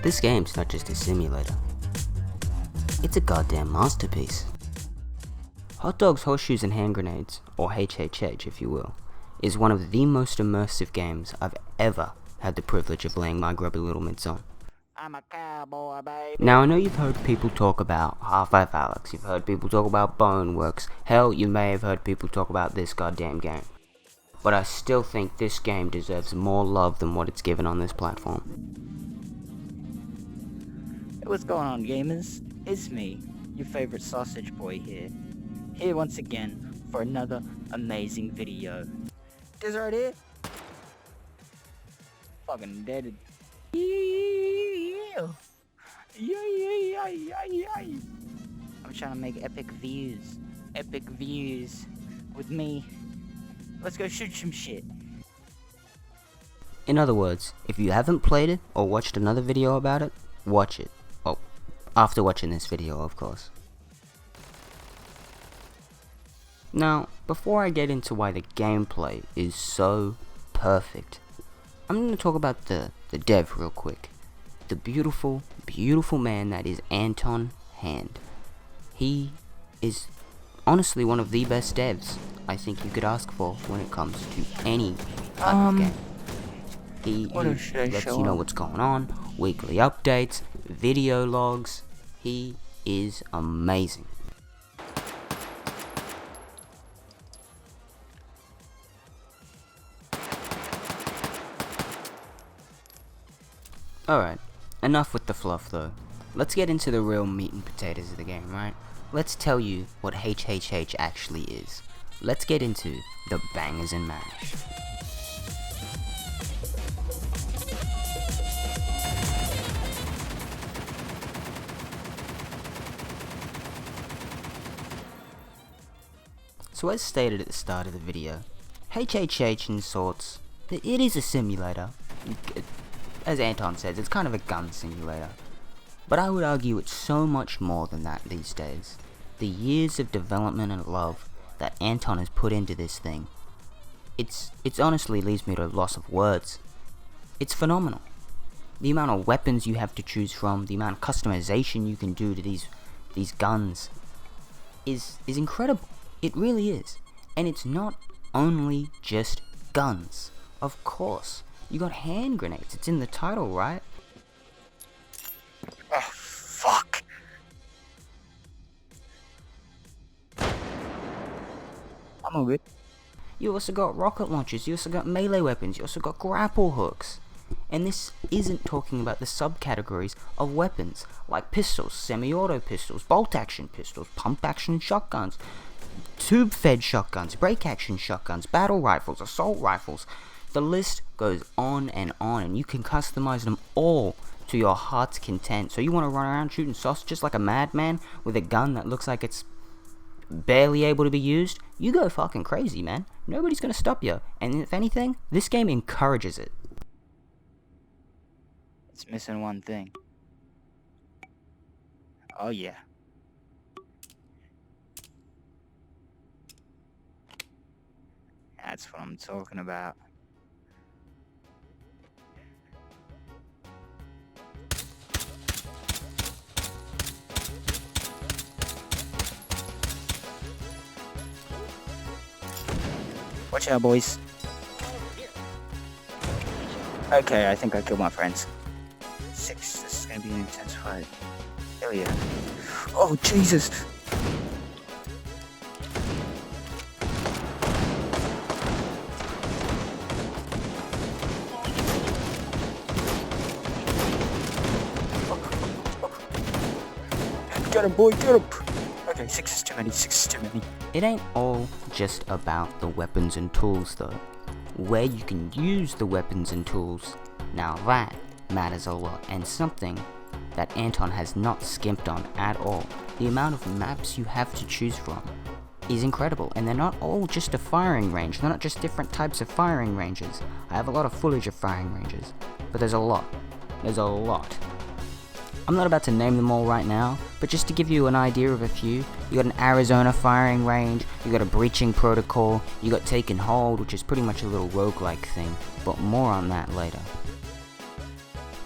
This game's not just a simulator. It's a goddamn masterpiece. Hot Dogs, Horseshoes and Hand Grenades, or HHH if you will, is one of the most immersive games I've ever had the privilege of laying my grubby little mitts on. I'm a cowboy, baby. Now I know you've heard people talk about Half-Life Alyx, you've heard people talk about Boneworks, hell you may have heard people talk about this goddamn game. But I still think this game deserves more love than what it's given on this platform. Hey, what's going on, gamers? It's me, your favorite sausage boy here once again for another amazing video. This right here? Fucking dead. Yeah. I'm trying to make epic views with me. Let's go shoot some shit. In other words, if you haven't played it or watched another video about it, watch it. Oh, after watching this video, of course. Now, before I get into why the gameplay is so perfect, I'm going to talk about the dev real quick. The beautiful, beautiful man that is Anton Hand. He is honestly one of the best devs I think you could ask for when it comes to any type of game. He lets you know what's going on, weekly updates, video logs. He is amazing. Alright, enough with the fluff though. Let's get into the real meat and potatoes of the game, right? Let's tell you what HHH actually is. Let's get into the bangers and mash. So as stated at the start of the video, HHH in sorts, it is a simulator. As Anton says, it's kind of a gun simulator. But I would argue it's so much more than that these days. The years of development and love that Anton has put into this thing, it's honestly leaves me at a loss of words. It's phenomenal. The amount of weapons you have to choose from, the amount of customization you can do to these guns is incredible. It really is. And it's not only just guns. Of course. You got hand grenades. It's in the title, right? Oh, fuck. I'm all good. You also got rocket launchers. You also got melee weapons. You also got grapple hooks. And this isn't talking about the subcategories of weapons, like pistols, semi-auto pistols, bolt-action pistols, pump-action shotguns, tube-fed shotguns, break-action shotguns, battle rifles, assault rifles. The list goes on, and you can customize them all to your heart's content. So you want to run around shooting sausages like a madman with a gun that looks like it's barely able to be used? You go fucking crazy, man. Nobody's gonna stop you. And if anything, this game encourages it. It's missing one thing. Oh yeah. That's what I'm talking about. Watch out, boys. Okay, I think I killed my friends. 6, this is gonna be an intense fight. Hell yeah. Oh, Jesus! Get him, boy, get him! Okay, 6 is too many, 6 is too many. It ain't all just about the weapons and tools though. Where you can use the weapons and tools, now that matters a lot, and something that Anton has not skimped on at all. The amount of maps you have to choose from is incredible, and they're not all just a firing range. They're not just different types of firing ranges. I have a lot of footage of firing ranges, but there's a lot. There's a lot. I'm not about to name them all right now, but just to give you an idea of a few, you got an Arizona firing range, you got a breaching protocol, you got Take and Hold, which is pretty much a little roguelike thing, but more on that later.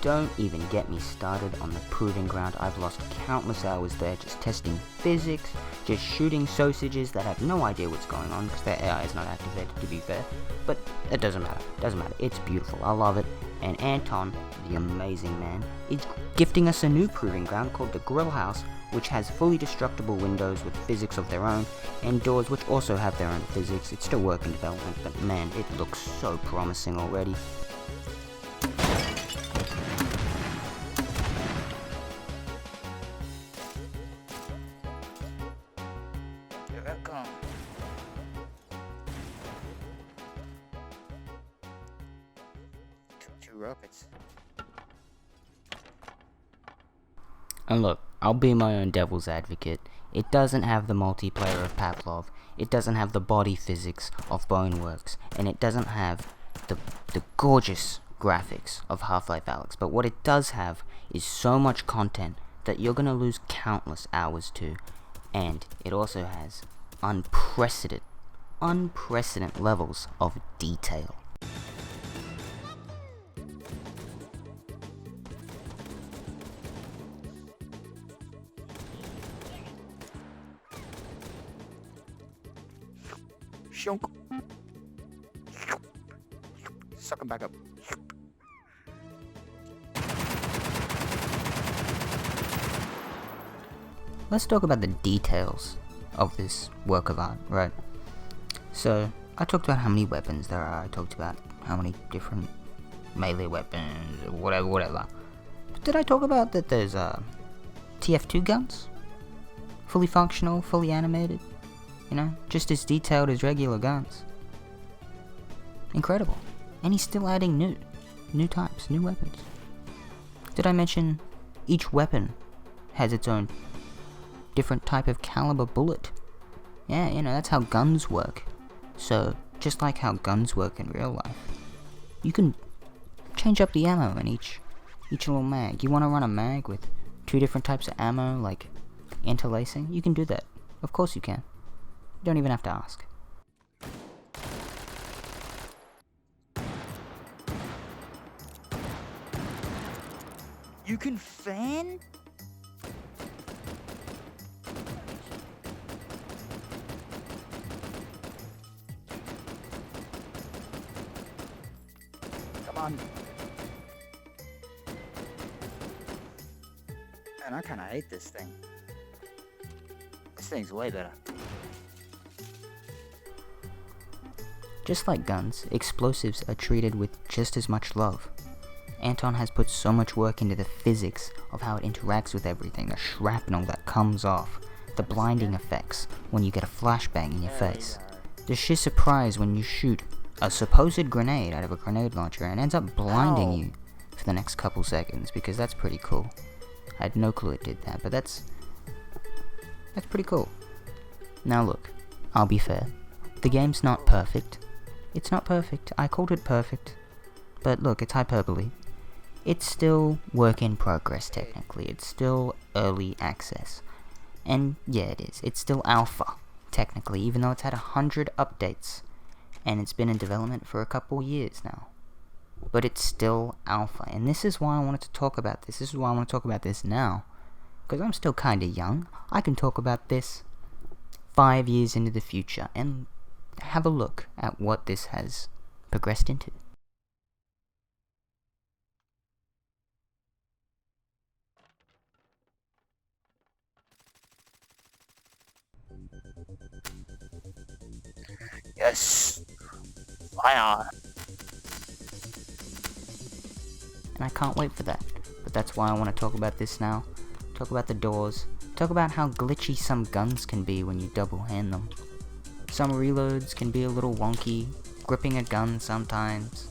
don't even get me started on the Proving Ground. I've lost countless hours there just testing physics, just shooting sausages that have no idea what's going on because their AI is not activated, to be fair. But it doesn't matter, it's beautiful, I love it. And Anton, the amazing man, is gifting us a new Proving Ground called the Grill House, which has fully destructible windows with physics of their own, and doors which also have their own physics. It's still work in development, but man, it looks so promising already. Here I come. Two rockets. And look, I'll be my own devil's advocate. It doesn't have the multiplayer of Pavlov, it doesn't have the body physics of Boneworks, and it doesn't have the gorgeous graphics of Half-Life Alyx, but what it does have is so much content that you're gonna lose countless hours to, and it also has unprecedented levels of detail. Shunk. Suck him back up. Let's talk about the details of this work of art, right? So, I talked about how many weapons there are, I talked about how many different melee weapons, whatever. But did I talk about that there's TF2 guns? Fully functional, fully animated? You know, just as detailed as regular guns. Incredible. And he's still adding new types, new weapons. Did I mention each weapon has its own different type of caliber bullet? Yeah, you know, that's how guns work. So, just like how guns work in real life, you can change up the ammo in each little mag. You want to run a mag with 2 different types of ammo, like interlacing? You can do that. Of course you can. You don't even have to ask. You can fan? Come on. Man, I kinda hate this thing. This thing's way better. Just like guns, explosives are treated with just as much love. Anton has put so much work into the physics of how it interacts with everything, the shrapnel that comes off, the blinding effects when you get a flashbang in your face, the sheer surprise when you shoot a supposed grenade out of a grenade launcher and ends up blinding you for the next couple seconds, because that's pretty cool. I had no clue it did that, but that's pretty cool. Now look, I'll be fair. The game's not perfect. It's not perfect. I called it perfect. But look, it's hyperbole. It's still work in progress, technically. It's still early access. And yeah, it is. It's still alpha, technically, even though it's had 100 updates. And it's been in development for a couple years now. But it's still alpha. And this is why I wanted to talk about this. This is why I want to talk about this now. Because I'm still kinda young. I can talk about this 5 years into the future and have a look at what this has progressed into. Yes! Fire! And I can't wait for that. But that's why I want to talk about this now. Talk about the doors. Talk about how glitchy some guns can be when you double hand them. Some reloads can be a little wonky, gripping a gun sometimes.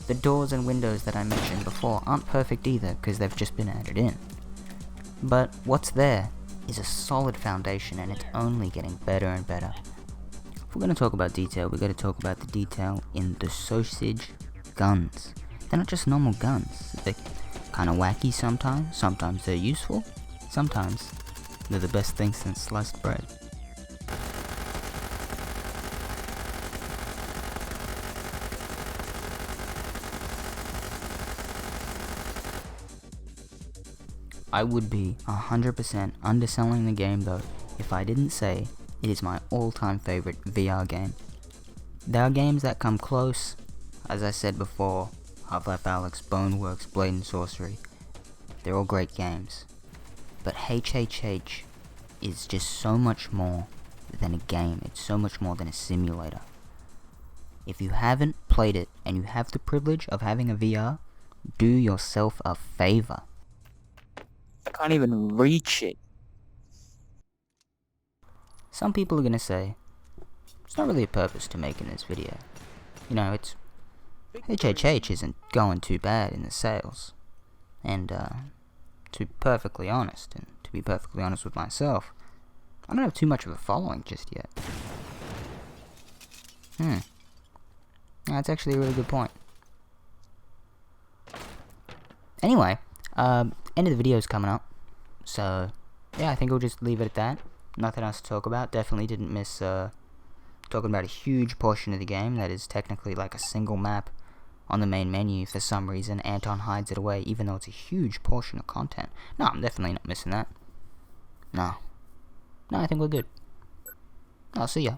The doors and windows that I mentioned before aren't perfect either, because they've just been added in. But what's there is a solid foundation, and it's only getting better and better. If we're going to talk about detail, we've got to talk about the detail in the sausage guns. They're not just normal guns. They're kind of wacky sometimes. Sometimes they're useful. Sometimes they're the best thing since sliced bread. I would be 100% underselling the game though if I didn't say it is my all-time favorite VR game. There are games that come close, as I said before, Half-Life Alyx, Boneworks, Blade and Sorcery. They're all great games. But HHH is just so much more than a game. It's so much more than a simulator. If you haven't played it and you have the privilege of having a VR, do yourself a favor. I can't even reach it. Some people are gonna say, it's not really a purpose to making this video. You know, it's HHH isn't going too bad in the sales. And to be perfectly honest with myself, I don't have too much of a following just yet. That's actually a really good point. Anyway, end of the video is coming up. So, yeah, I think we'll just leave it at that. Nothing else to talk about. Definitely didn't miss talking about a huge portion of the game that is technically like a single map on the main menu. For some reason, Anton hides it away, even though it's a huge portion of content. No, I'm definitely not missing that. No, I think we're good. I'll see ya.